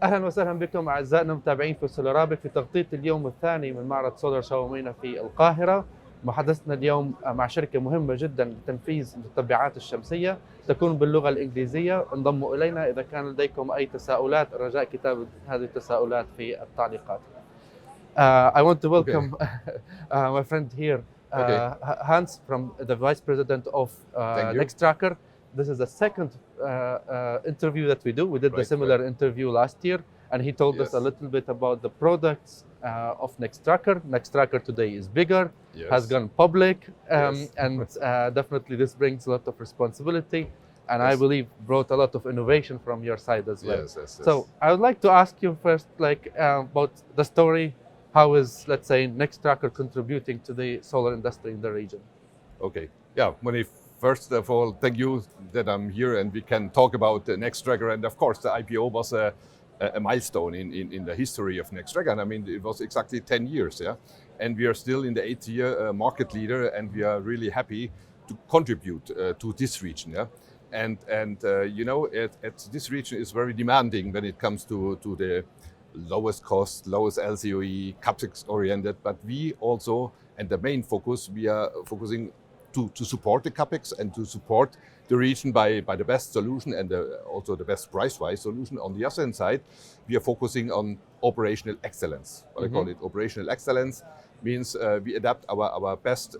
اهلا وسهلا بكم اعزائنا المتابعين في سولارابيك في تغطيه اليوم الثاني من معرض سولار شو مينا في القاهره. محادثتنا اليوم مع شركه مهمه جدا لتنفيذ المتبعات الشمسيه تكون باللغه الانجليزيه. انضموا الينا اذا كان لديكم اي تساؤلات، رجاء كتابه هذه التساؤلات في التعليقات. I want to welcome my friend here, Hans, from the Vice President of Nextracker. This is the second interview that we do. We did the similar interview last year, and he told us a little bit about the products of Nextracker. Nextracker today is bigger, has gone public, and definitely this brings a lot of responsibility, and I believe brought a lot of innovation from your side as well. So I would like to ask you first, about the story. How is, let's say, Nextracker contributing to the solar industry in the region? Okay, Moni, first of all, thank you that I'm here and we can talk about the Nextracker. And of course, the IPO was a milestone in the history of Nextracker. And I mean, it was exactly 10 years, and we are still in the 8th year market leader, and we are really happy to contribute to this region, And you know, this region is very demanding when it comes to the lowest cost, lowest LCOE, CapEx oriented, but we also, and the main focus, we are focusing to support the CapEx and to support the region by the best solution and also the best price-wise solution. On the other side, we are focusing on operational excellence. What I call it operational excellence means we adapt our best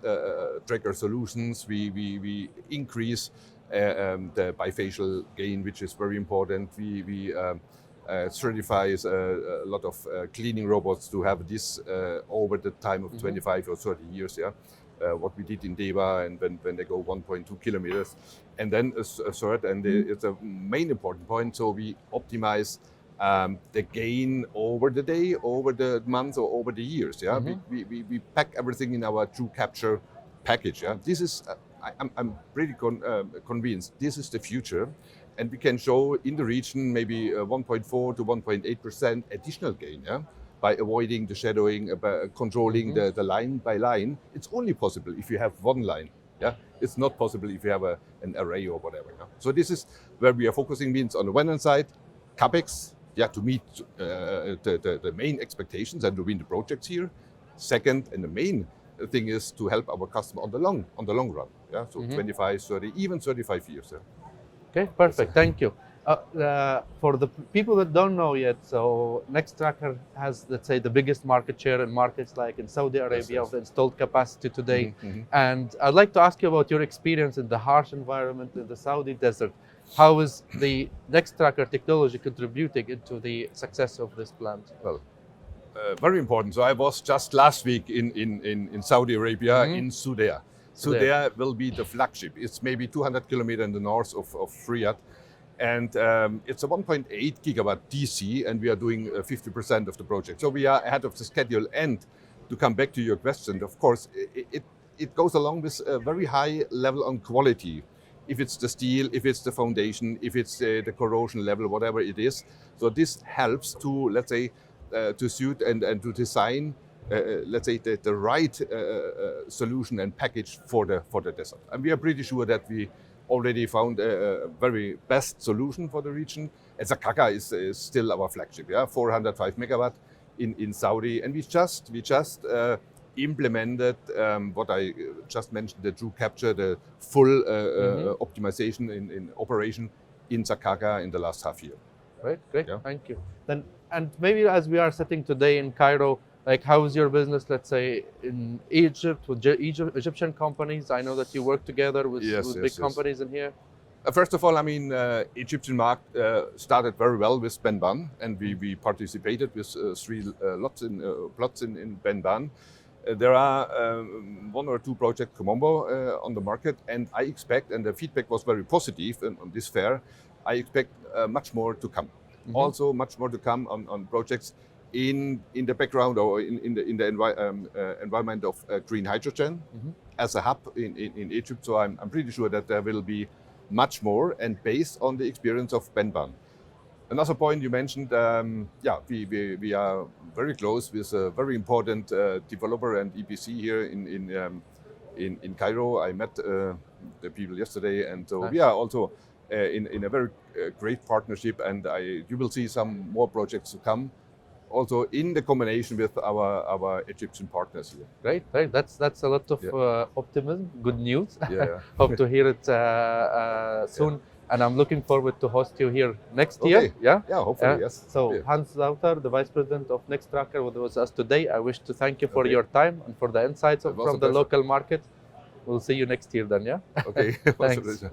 tracker solutions. We increase the bifacial gain, which is very important. We certifies a lot of cleaning robots to have this over the time of 25 or 30 years, what we did in Deva, and when they go 1.2 kilometers. And then a third, and it's a main important point, so we optimize the gain over the day, over the months, or over the years. We pack everything in our true capture package. This is, I'm pretty convinced, this is the future. And we can show in the region maybe 1.4 to 1.8% additional gain, by avoiding the shadowing, by controlling the line by line. It's only possible if you have one line. It's not possible if you have an array or whatever. So this is where we are focusing. Means on the one hand side, CapEx, to meet the main expectations and to win the projects here. Second, and the main thing is to help our customer on the long run. So 25, 30, even 35 years. Okay, perfect. Thank you. For the people that don't know yet, so Nextracker has, let's say, the biggest market share in markets like in Saudi Arabia of the installed capacity today. And I'd like to ask you about your experience in the harsh environment in the Saudi desert. How is the Nextracker technology contributing into the success of this plant? Well, very important. So I was just last week in Saudi Arabia, in Sudair. Sudair will be the flagship. It's maybe 200 kilometers in the north of Riyadh. And it's a 1.8 gigawatt DC, and we are doing 50% of the project. So we are ahead of the schedule. And to come back to your question, of course, it goes along with a very high level on quality. If it's the steel, if it's the foundation, if it's the corrosion level, whatever it is. So this helps to, let's say, to suit and to design let's say the right solution and package for the desert. And we are pretty sure that we already found a very best solution for the region. Nextracker is still our flagship, 405 megawatt in Saudi, and we just implemented what I just mentioned, the true capture, the full optimization in operation in Nextracker in the last half year. Great, thank you. Then, and maybe as we are sitting today in Cairo, like, how is your business, let's say, in Egypt with Egyptian companies? I know that you work together with big companies in here. First of all, I mean, Egyptian market started very well with Benban, and we participated with 3 plots in Benban. There are 1 or 2 projects Komombo on the market, and I expect, and the feedback was very positive on this fair, I expect much more to come. Also, much more to come on projects in the background or in the environment of green hydrogen as a hub in Egypt. So I'm pretty sure that there will be much more, and based on the experience of Benban. Another point you mentioned, we are very close with a very important developer and EPC here in Cairo. I met the people yesterday, and so we are also in a very great partnership, and you will see some more projects to come, also in the combination with our Egyptian partners here. Great. That's a lot of optimism. Good news. Yeah. Hope to hear it soon. And I'm looking forward to host you here next year. Yeah, hopefully, yes. So Hans Sauter, the Vice President of Nextracker, was us today. I wish to thank you for your time and for the insights from the local market. We'll see you next year then, yeah? Okay. Thanks.